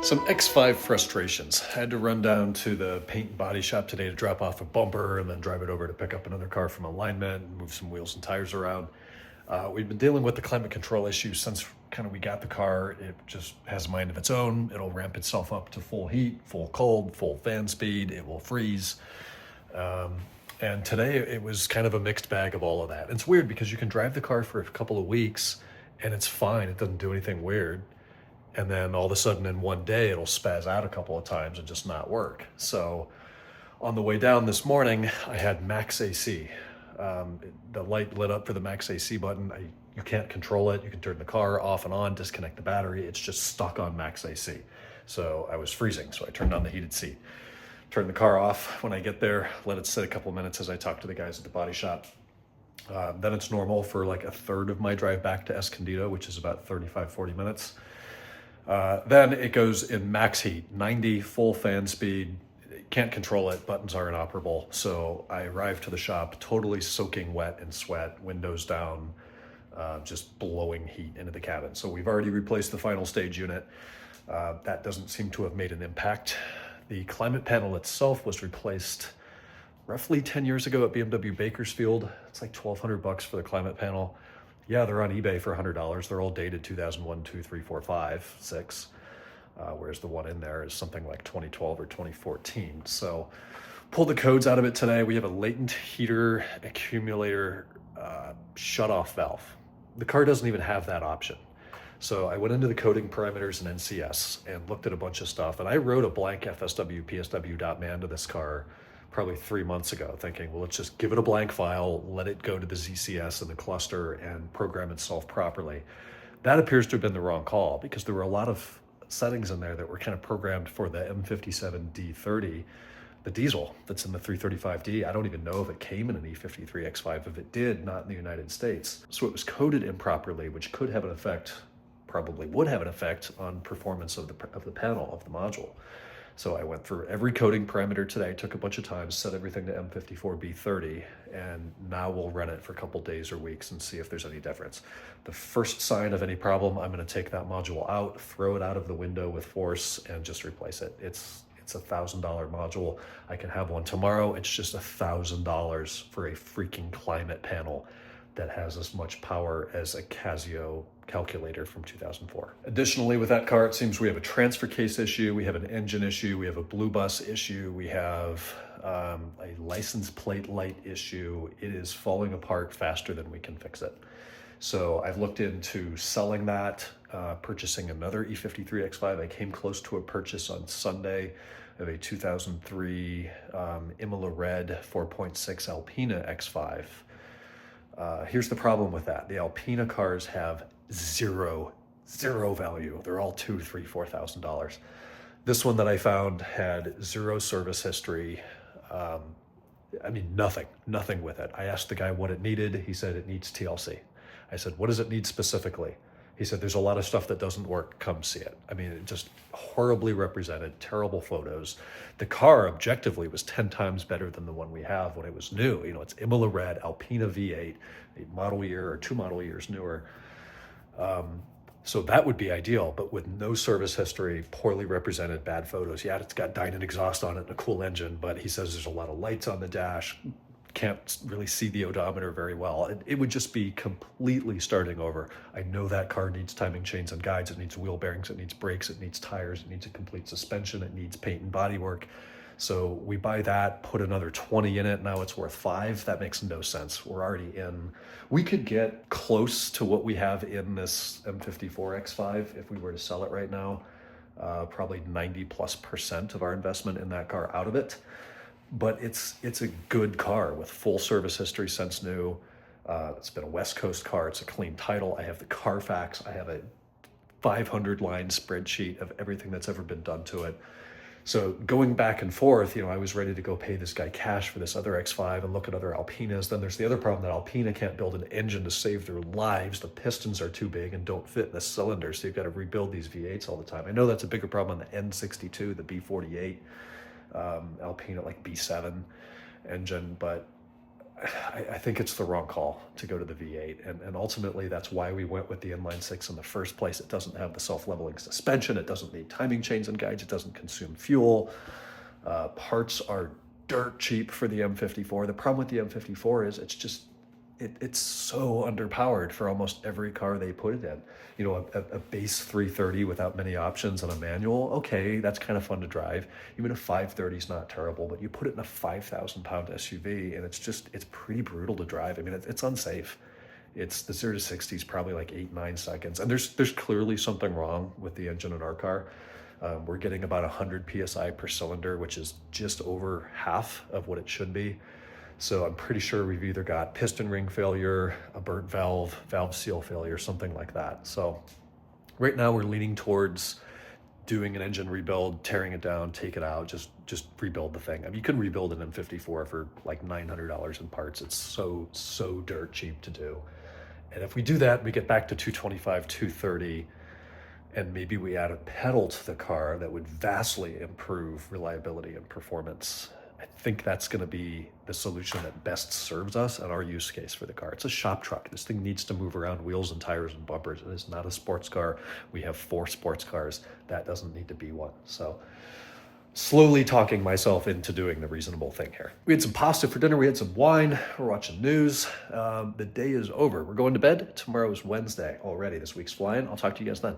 Some X5 frustrations. I had to run down to the paint and body shop today to drop off a bumper and then drive it over to pick up another car from alignment and move some wheels and tires around. We've been dealing with the climate control issue since kind of we got the car. It just has a mind of its own. It'll ramp itself up to full heat, full cold, full fan speed. It will freeze. And today it was kind of a mixed bag of all of that. It's weird because you can drive the car for a couple of weeks and it's fine. It doesn't do anything weird. And then all of a sudden in one day, it'll spaz out a couple of times and just not work. So on the way down this morning, I had max AC. The light lit up for the max AC button. You can't control it. You can turn the car off and on, disconnect the battery. It's just stuck on max AC. So I was freezing, so I turned on the heated seat. Turned the car off when I get there, let it sit a couple of minutes as I talk to the guys at the body shop. Then it's normal for like a third of my drive back to Escondido, which is about 35, 40 minutes. Then it goes in max heat, 90, full fan speed, can't control it, buttons are inoperable. So I arrived to the shop totally soaking wet in sweat, windows down, just blowing heat into the cabin. So we've already replaced the final stage unit. That doesn't seem to have made an impact. The climate panel itself was replaced roughly 10 years ago at BMW Bakersfield. It's like $1,200 for the climate panel. Yeah, they're on eBay for $100. They're all dated 2001, 2, 3, 4, 5, 6. Whereas the one in there is something like 2012 or 2014. So pulled the codes out of it today. We have a latent heater accumulator shutoff valve. The car doesn't even have that option. So I went into the coding parameters in NCS and looked at a bunch of stuff. And I wrote a blank FSW, PSW.man to this car probably 3 months ago, thinking, well, let's just give it a blank file, let it go to the ZCS and the cluster and program itself properly. That appears to have been the wrong call because there were a lot of settings in there that were kind of programmed for the M57D30, the diesel that's in the 335D. I don't even know if it came in an E53 X5. If it did, not in the United States. So it was coded improperly, which could have an effect, probably would have an effect on performance of the panel, of the module. So I went through every coding parameter today, took a bunch of time, set everything to M54B30, and now we'll run it for a couple days or weeks and see if there's any difference. The first sign of any problem, I'm going to take that module out, throw it out of the window with force, and just replace it. It's a $1,000 module. I can have one tomorrow. It's just $1,000 for a freaking climate panel that has as much power as a Casio calculator from 2004. Additionally, with that car, it seems we have a transfer case issue, we have an engine issue, we have a blue bus issue, we have a license plate light issue. It is falling apart faster than we can fix it. So I've looked into selling that, purchasing another E53 X5. I came close to a purchase on Sunday of a 2003 Imola Red 4.6 Alpina X5. Here's the problem with that. The Alpina cars have zero value. They're all $2,000, $3,000, $4,000. This one that I found had zero service history. I mean, nothing with it. I asked the guy what it needed. He said it needs TLC. I said, what does it need specifically? He said, there's a lot of stuff that doesn't work. Come see it. I mean, it just horribly represented, terrible photos. The car objectively was 10 times better than the one we have when it was new. You know, it's Imola Red, Alpina V8, a model year or 2 model years newer. So that would be ideal, but with no service history, poorly represented, bad photos. Yeah, it's got Dynon exhaust on it and a cool engine, but he says there's a lot of lights on the dash. Can't really see the odometer very well. It would just be completely starting over. I know that car needs timing chains and guides. It needs wheel bearings. It needs brakes. It needs tires. It needs a complete suspension. It needs paint and body work. So we buy that, put another 20 in it. Now it's worth 5. That makes no sense. We're already in. We could get close to what we have in this M54 X5 if we were to sell it right now. Probably 90+% of our investment in that car out of it. But it's a good car with full service history since new. It's been a West Coast car. It's a clean title. I have the Carfax. I have a 500-line spreadsheet of everything that's ever been done to it. So going back and forth, you know, I was ready to go pay this guy cash for this other X5 and look at other Alpinas. Then there's the other problem that Alpina can't build an engine to save their lives. The pistons are too big and don't fit in the cylinder, so you've got to rebuild these V8s all the time. I know that's a bigger problem on the N62, the B48. Alpina like B7 engine, but I think it's the wrong call to go to the V8. And ultimately, that's why we went with the inline six in the first place. It doesn't have the self-leveling suspension. It doesn't need timing chains and guides. It doesn't consume fuel. Parts are dirt cheap for the M54. The problem with the M54 is it's so underpowered for almost every car they put it in. You know, a base 330 without many options and a manual, okay, that's kind of fun to drive. Even a 530 is not terrible, but you put it in a 5,000 pound SUV and it's pretty brutal to drive. I mean, it's unsafe. It's the 0 to 60 is probably like 8-9 seconds. And there's clearly something wrong with the engine in our car. We're getting about 100 PSI per cylinder, which is just over half of what it should be. So I'm pretty sure we've either got piston ring failure, a burnt valve, valve seal failure, something like that. So right now we're leaning towards doing an engine rebuild, tearing it down, take it out, just rebuild the thing. I mean, you can rebuild an M54 for like $900 in parts. It's so dirt cheap to do. And if we do that, we get back to 225, 230, and maybe we add a pedal to the car that would vastly improve reliability and performance. I think that's going to be the solution that best serves us and our use case for the car. It's a shop truck. This thing needs to move around wheels and tires and bumpers. It is not a sports car. We have 4 sports cars. That doesn't need to be one. So slowly talking myself into doing the reasonable thing here. We had some pasta for dinner. We had some wine. We're watching news. The day is over. We're going to bed. Tomorrow is Wednesday already. This week's flying. I'll talk to you guys then.